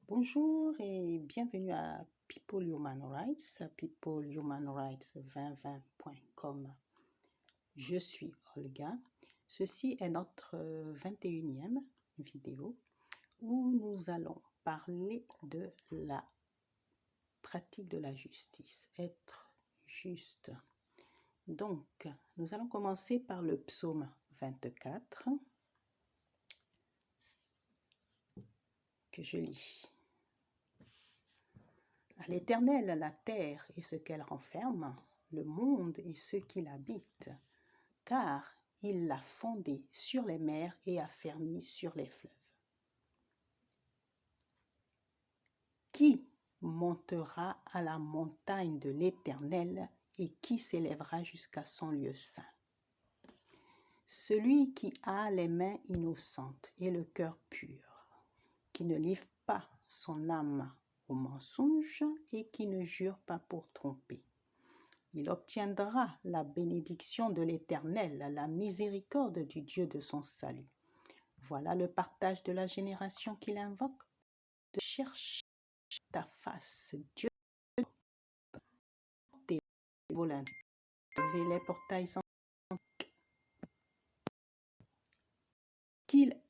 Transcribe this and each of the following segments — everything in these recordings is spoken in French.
Bonjour et bienvenue à People Human Rights, People Human Rights 2020.com. Je suis Olga. Ceci est notre 21e vidéo où nous allons parler de la pratique de la justice, être juste. Donc, nous allons commencer par le psaume 24 que je lis. À l'Éternel, la terre et ce qu'elle renferme, le monde et ceux qui l'habitent, car il l'a fondé sur les mers et affermi sur les fleuves. Qui montera à la montagne de l'Éternel et qui s'élèvera jusqu'à son lieu saint? Celui qui a les mains innocentes et le cœur pur, qui ne livre pas son âme au mensonge et qui ne jure pas pour tromper. Il obtiendra la bénédiction de l'Éternel, la miséricorde du Dieu de son salut. Voilà le partage de la génération qu'il invoque. De chercher ta face, Dieu, tes volontés, levez les portails en qu'il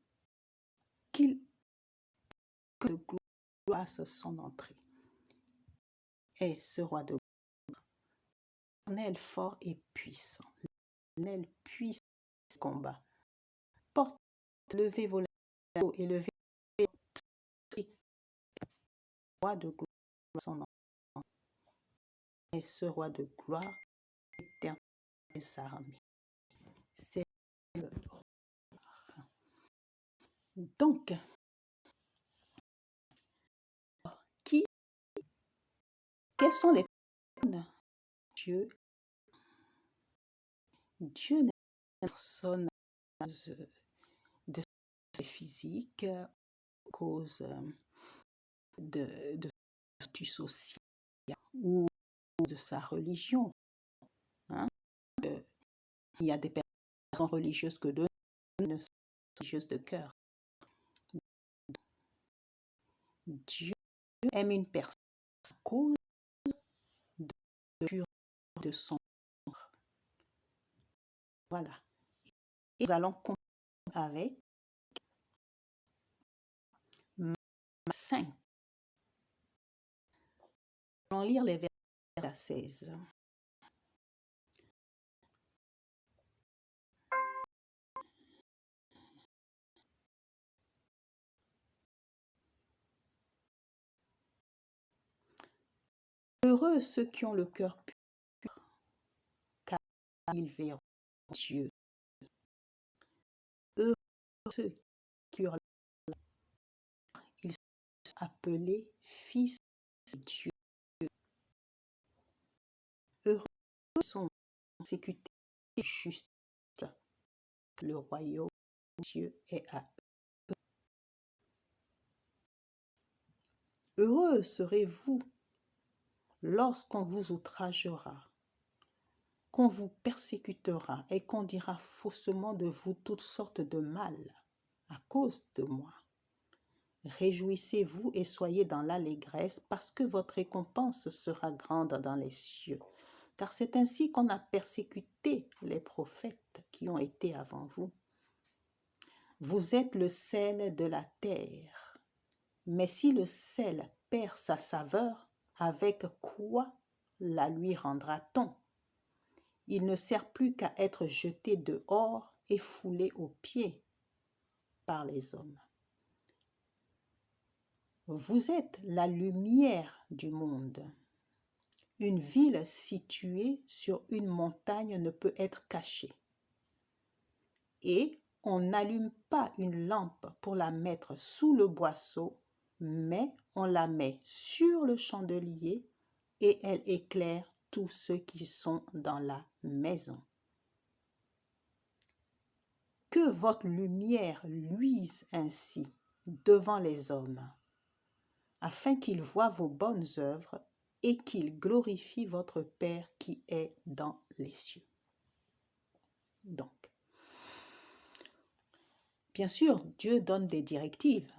que de gloire son entrée. Et ce roi de l'Éternel fort et puissant, l'Éternel puissant combat. Porte, levez vos lèvres et levez roi de gloire son entrée. Et ce roi de gloire éternel des armées. C'est le roi. Donc, quelles sont les personnes? Dieu n'est pas une personne de physique, cause de statut social ou de sa religion. Il y a des personnes religieuses que d'autres ne sont pas religieuses de cœur. Dieu aime une personne à cause de la pureté de son cœur. Voilà. Et nous allons continuer avec Matthieu 5. Nous allons lire les versets à 16. Heureux ceux qui ont le cœur pur, car ils verront Dieu. Heureux ceux qui ont le cœur, ils sont appelés fils de Dieu. Heureux sont persécutés et justes, le royaume de Dieu est à eux. Heureux serez-vous lorsqu'on vous outragera, qu'on vous persécutera et qu'on dira faussement de vous toutes sortes de mal à cause de moi. Réjouissez-vous et soyez dans l'allégresse parce que votre récompense sera grande dans les cieux. Car c'est ainsi qu'on a persécuté les prophètes qui ont été avant vous. Vous êtes le sel de la terre. Mais si le sel perd sa saveur, avec quoi la lui rendra-t-on? Il ne sert plus qu'à être jeté dehors et foulé aux pieds par les hommes. Vous êtes la lumière du monde. Une ville située sur une montagne ne peut être cachée. Et on n'allume pas une lampe pour la mettre sous le boisseau, mais on la met sur le chandelier et elle éclaire tous ceux qui sont dans la maison. Que votre lumière luise ainsi devant les hommes, afin qu'ils voient vos bonnes œuvres et qu'ils glorifient votre Père qui est dans les cieux. Donc, bien sûr, Dieu donne des directives,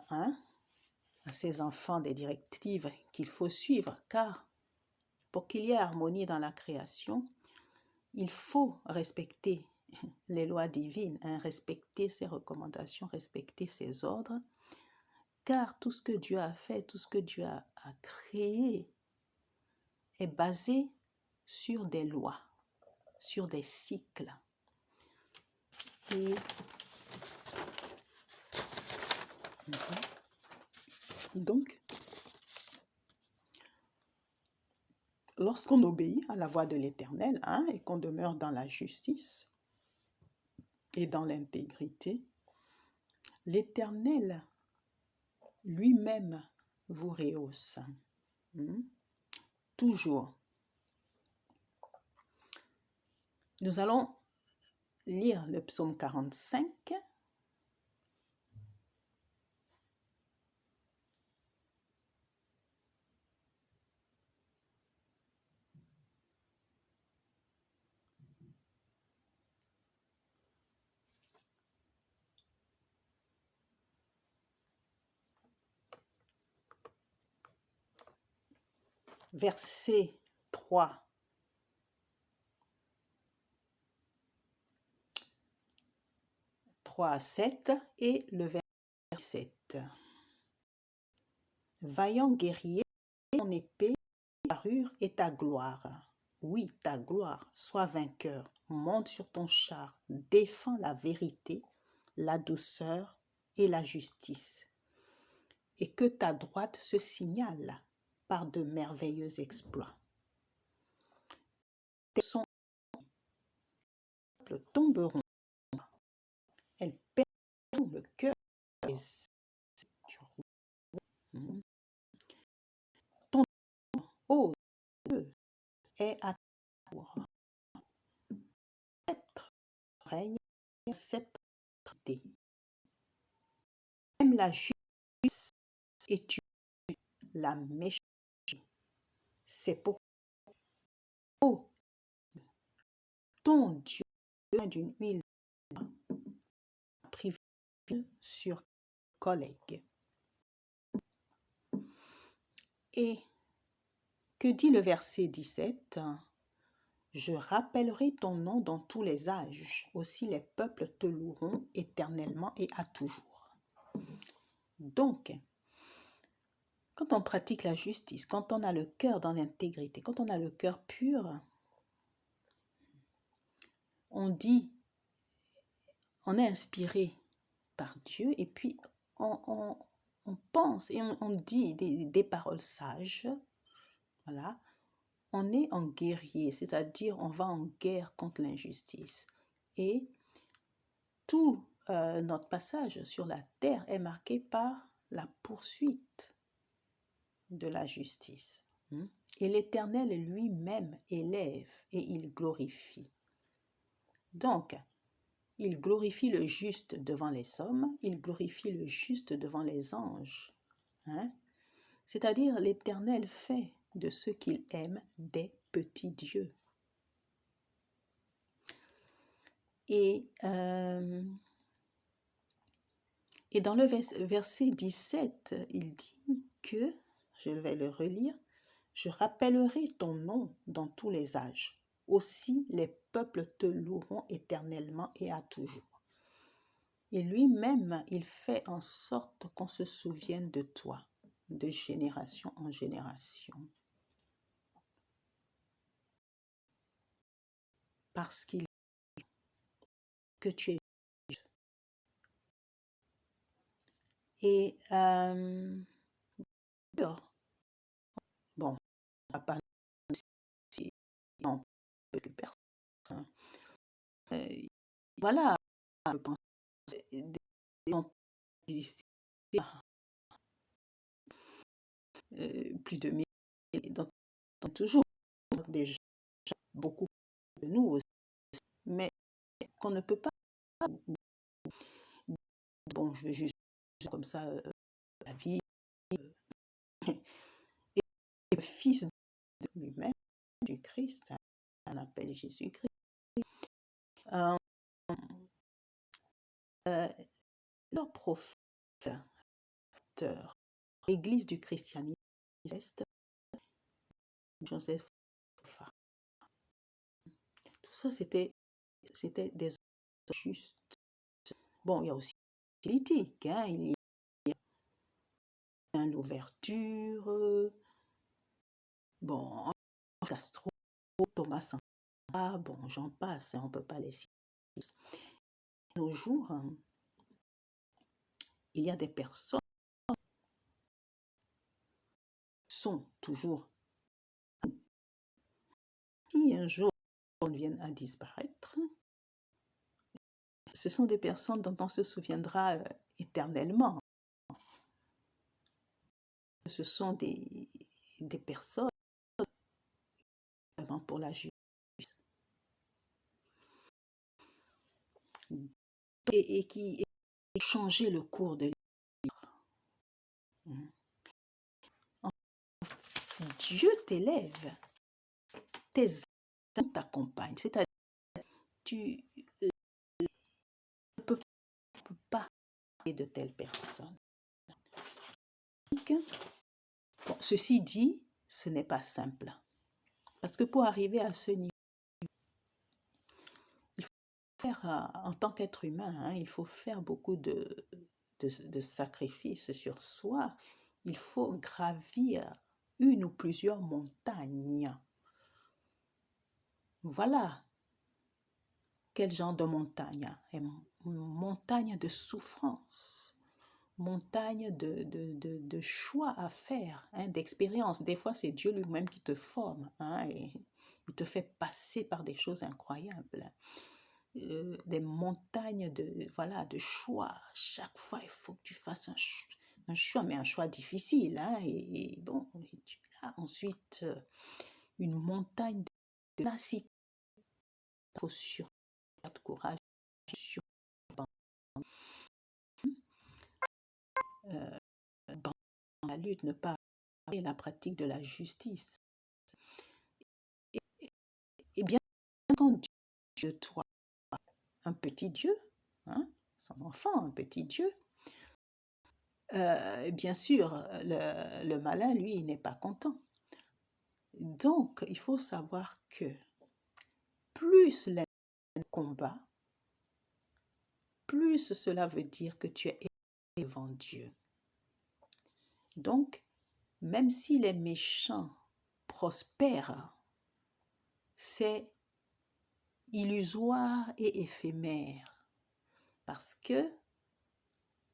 à ses enfants des directives qu'il faut suivre, car pour qu'il y ait harmonie dans la création, il faut respecter les lois divines, hein, respecter ses recommandations, respecter ses ordres, car tout ce que Dieu a fait, tout ce que Dieu a créé est basé sur des lois, sur des cycles. Et donc, lorsqu'on obéit à la voix de l'Éternel, hein, et qu'on demeure dans la justice et dans l'intégrité, l'Éternel lui-même vous rehausse. Toujours. Nous allons lire le psaume 45. Verset 3. À 7 et le verset 7. Vaillant guerrier, ton épée, ta parure et ta gloire. Oui, ta gloire, sois vainqueur, monte sur ton char, défends la vérité, la douceur et la justice. Et que ta droite se signale par de merveilleux exploits. Tes sons tomberont, elles perdront le cœur des ton ô Dieu est à tour. Sceptre règne, sceptre dé. Même la justice et tu la méchanceté. C'est pour ô ton Dieu d'une huile privée sur collègue. Et que dit le verset 17? Je rappellerai ton nom dans tous les âges, aussi les peuples te loueront éternellement et à toujours. Donc, quand on pratique la justice, quand on a le cœur dans l'intégrité, quand on a le cœur pur, on dit, on est inspiré par Dieu et puis on pense et on dit des paroles sages. Voilà. On est en guerrier, c'est-à-dire on va en guerre contre l'injustice. Et tout notre passage sur la terre est marqué par la poursuite de la justice. Et l'Éternel lui-même élève et il glorifie. Donc, il glorifie le juste devant les hommes, il glorifie le juste devant les anges. C'est-à-dire, l'Éternel fait de ceux qu'il aime des petits dieux. Et dans le verset 17, il dit que, je vais le relire, « Je rappellerai ton nom dans tous les âges. Aussi les peuples te loueront éternellement et à toujours. » Et lui-même, il fait en sorte qu'on se souvienne de toi, de génération en génération. Parce qu'il que tu es juste. Et bon, on va pas si on peut que personne. Voilà, je pense des ont existé plus de 1000, donc toujours des gens, beaucoup de nous aussi, mais qu'on ne peut pas. Bon, je vais juger comme ça la vie et le Fils de lui-même, du Christ, on appelle Jésus-Christ. Leur prophète, l'Église du christianisme, Joseph Foffa. Tout ça, c'était des hommes justes. Bon, il y a aussi politique, hein, il y a l'ouverture, bon, Castro, Thomas Sankara, bon, j'en passe, hein, on ne peut pas les citer. Nos jours, il y a des personnes qui sont toujours, qui un jour viennent à disparaître. Ce sont des personnes dont on se souviendra éternellement. Ce sont des personnes vraiment pour la justice et qui ont changé le cours de l'histoire. Dieu t'élève, tes âmes t'accompagnent, c'est-à-dire tu ne peux pas parler de telle personne. Donc, bon, ceci dit, ce n'est pas simple. Parce que pour arriver à ce niveau, il faut faire, en tant qu'être humain, hein, il faut faire beaucoup de sacrifices sur soi. Il faut gravir une ou plusieurs montagnes. Voilà quel genre de montagne? Montagne de souffrance, montagne de choix à faire, hein, d'expérience. Des fois, c'est Dieu lui-même qui te forme, hein, et il te fait passer par des choses incroyables. Des montagnes de choix. Chaque fois, il faut que tu fasses un choix, mais un choix difficile, hein, et bon, tu as ensuite une montagne de ténacité. Il faut surtout de courage, sur dans la lutte, ne pas arrêter la pratique de la justice. Et bien, quand Dieu, toi, un petit Dieu, hein, son enfant, un petit Dieu, bien sûr, le malin, lui, il n'est pas content. Donc, il faut savoir que plus les combats, plus cela veut dire que tu es devant Dieu. Donc, même si les méchants prospèrent, c'est illusoire et éphémère, parce que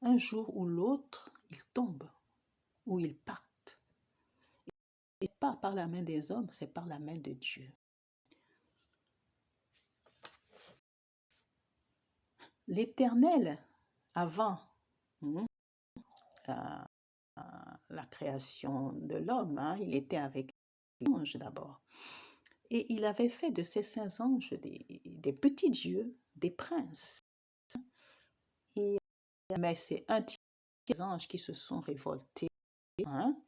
un jour ou l'autre, ils tombent ou ils partent. Et pas par la main des hommes, c'est par la main de Dieu. L'Éternel, avant la création de l'homme, hein, il était avec les anges d'abord. Et il avait fait de ces saints anges des petits dieux, des princes. Mais c'est un des anges qui se sont révoltés, hein,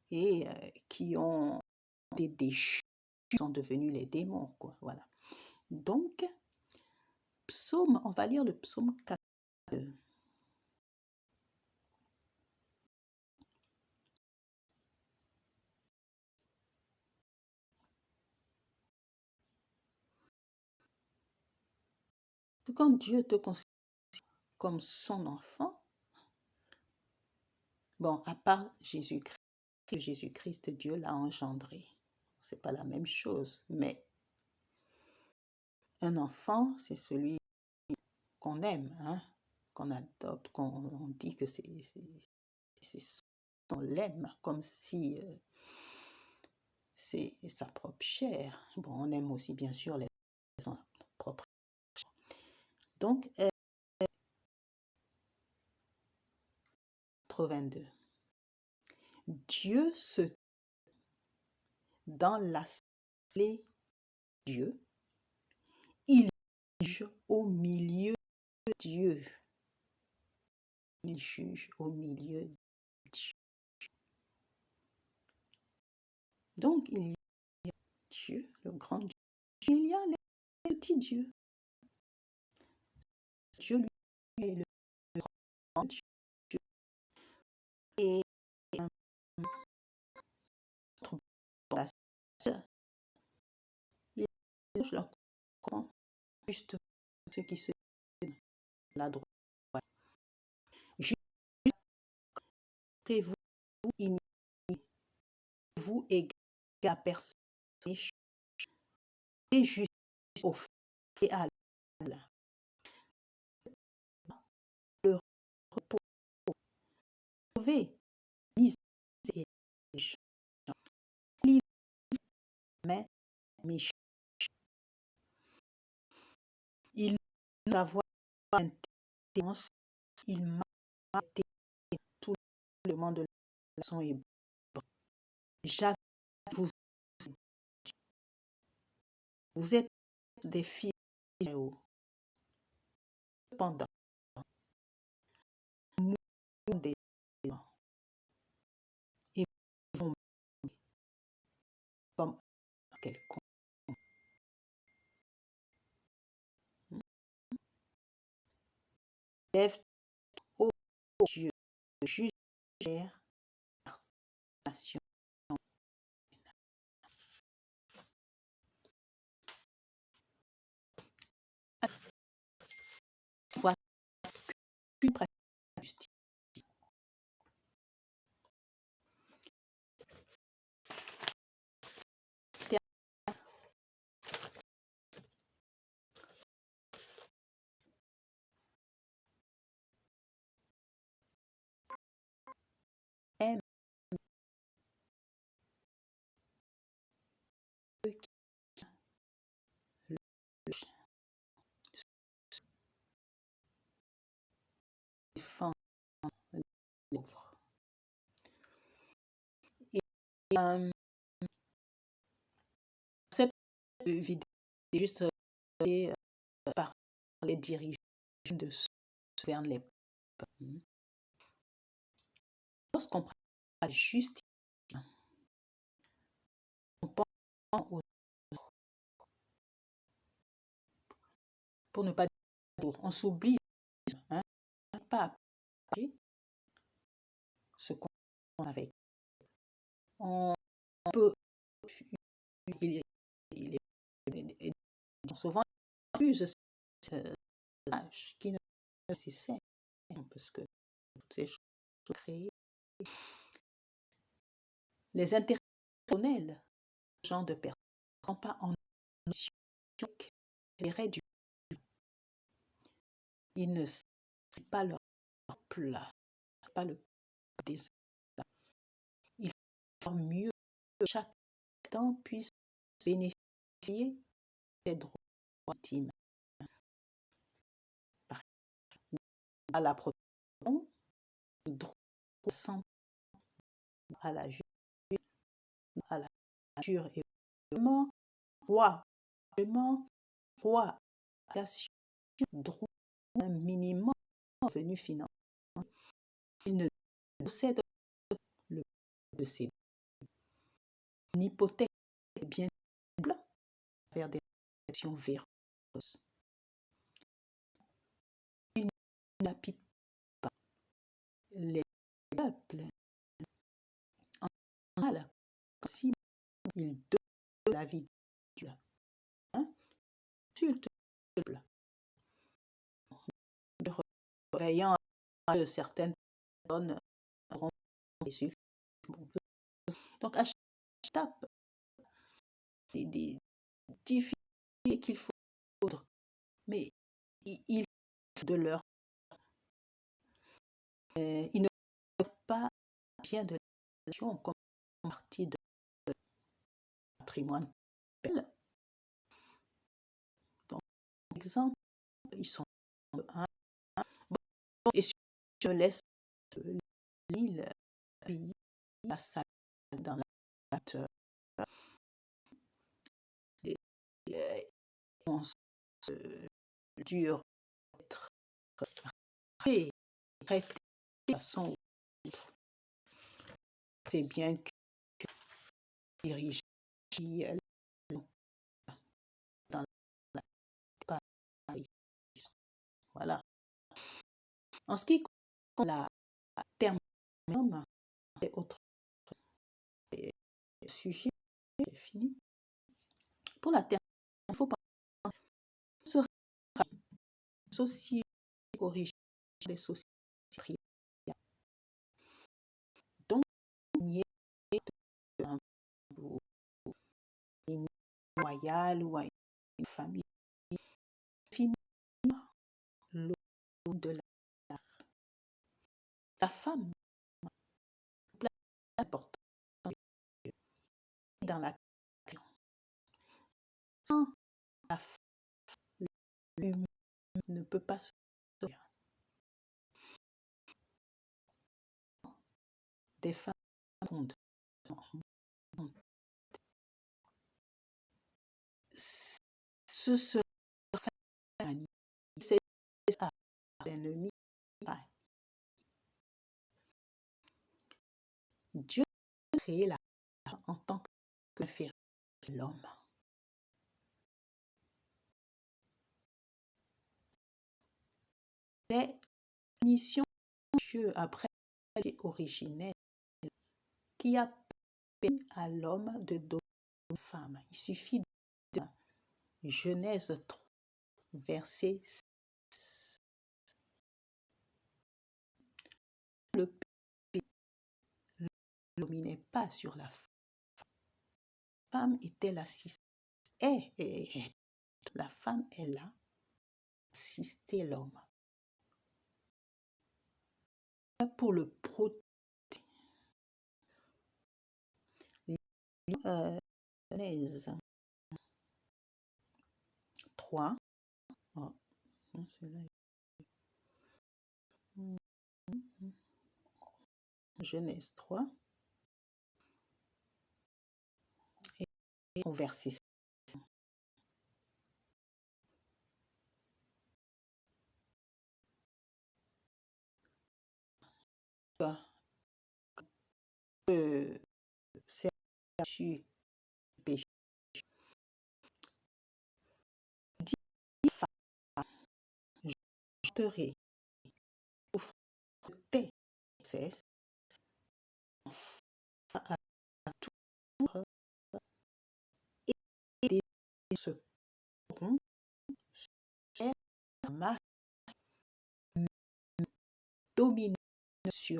et qui ont été déchus, qui sont devenus les démons, quoi, voilà. Donc, on va lire le psaume 4. Quand Dieu te considère comme son enfant, bon, à part Jésus-Christ, Dieu l'a engendré. C'est pas la même chose, mais un enfant, c'est celui qu'on aime, hein, qu'on adopte, qu'on dit que on l'aime, comme si c'est sa propre chair. Bon, on aime aussi bien sûr les propres. Donc, 82. Dieu dans l'assemblée de Dieu, il juge au milieu de Dieu. Il juge au milieu de Dieu. Donc, il y a Dieu, le grand Dieu, il y a les petits dieux. Dieu, lui, est le grand Dieu. Et la comprends, juste ce qui se fait à la droite. Juste après vous, vous égale à personne et juste au fait à le repos. Trouver mise et mais Mich- il d'avoir intense, il m'a été tout le monde de la leçon est bon. J'avais vous, vous êtes des filles cependant nous des et vont comme quelconque. Lève ô Dieu, juge la nation. Voici une pratique de justice. Aime ceux qui le défendent les pauvres. Et cette vidéo est juste par les dirigeants de ceux qui gouvernent les peuples. Lorsqu'on prend la justice, on pense aux autres, pour ne pas dire on s'oublie, hein, pas ce qu'on a avec. On peut, il est souvent plus ce âge qui ne est pas nécessaire parce que toutes ces choses créées. Les intérêts personnels, ce genre de personnes ne sont pas en notion l'intérêt du ils ne savent pas leur plat, pas le désir. Il faut mieux que chacun puisse bénéficier des droits intimes. À la protection, droit au sang, à la justice, à la nature et au mort, droit, droit à la droit à un minimum de revenus financiers. Il ne possède le de ses une hypothèque bien vers des actions véreuses. Il ne lapide pas les peuples en mal si il donne la vie de Dieu. Hein? Insulte le peuple. Veillant à que certaines personnes auront des insultes. Donc à chaque étape, des difficultés qu'il faut résoudre, mais ils de leur ils ne peuvent pas bien de la nation comme partie de patrimoine. Donc, par exemple, ils sont un. Et si je laisse l'île pays la salle dans la et on se dure être traité de façon ou autre. C'est bien que dirige qui dans la voilà. En ce qui concerne la terme et autres sujets, c'est fini. Pour la terme, il faut pas sociétés originaires des sociétés patriarcales. Donc, il y a un lignée royale ou à une famille, finir le long de la femme, place importante dans la création. Sans la femme, l'humain ne peut pas se sortir. Des femmes fondent. Ce serait c'est ça l'ennemi. Dieu a créé la femme en tant qu'inférieur de l'homme. Les missions de Dieu après originelle qui a permis à l'homme de donner une femme. Il suffit de Genèse 3, verset 6. Le péché ne dominait pas sur la femme. La femme était l'assistante. Et la femme est là, assister l'homme. Pour le protéger. Genèse 3. Oh, Genèse 3. Et au verset 6. C'est sur le péché. Dis femme, je terai souffre tes cesse à tout et se pourront sur ma dominer sur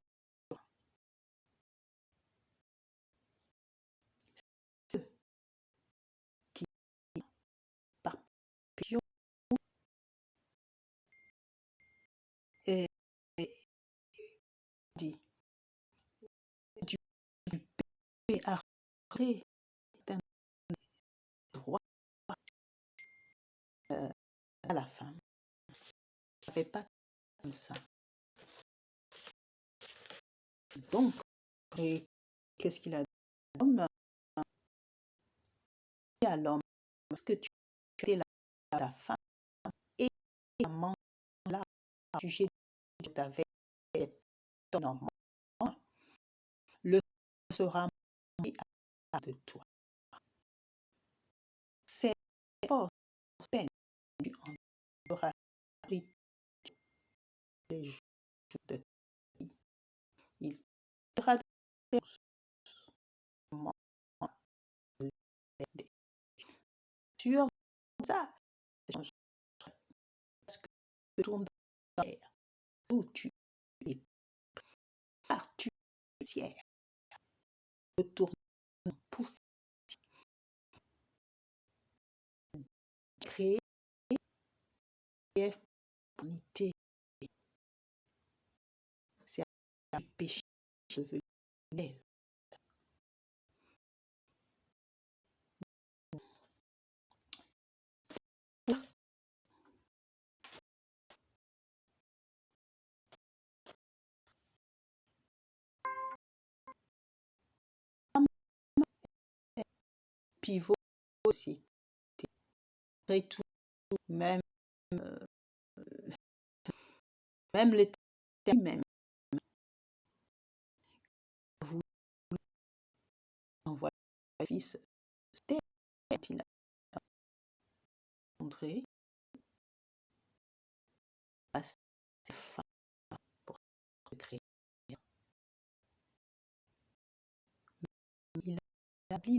ceux qui par passion et dit du péché à d'un droit à la femme. Ça ne fait pas comme ça. Donc, qu'est-ce qu'il a dit à l'homme? À l'homme, parce que tu es la femme et la là jugé avec ton enfant, le sera mis à de toi. C'est force peine tu en auras pris les jours de ta vie. Il sera des moments sur ça, parce que tu tournes dans l'air où tu es partout tiers, retourne pour créer l'unité. C'est un péché devenu elle. Pivot aussi. Tout, même, même les même vous envoyez le fils il a montré à ses femmes pour se créer. Il a établi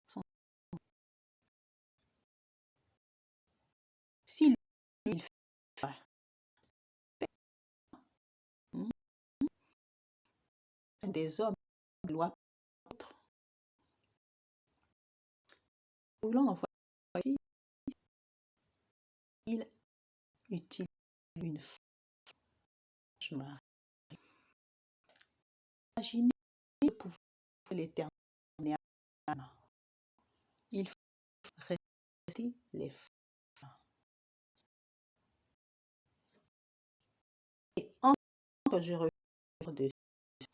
son si des hommes de loi autre. Voulant envoyer, il utilise une Vierge Marie. Imaginez le pouvoir de l'Éternel. Il faut rester les femmes. Et encore, je reviens dessus. Il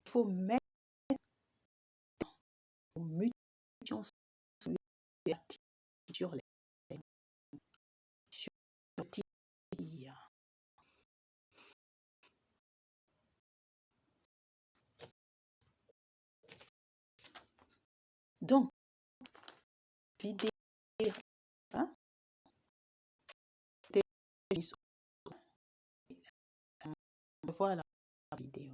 faut mettre en mutation sur les sur le tir. Donc, vidéo, hein, voilà la vidéo.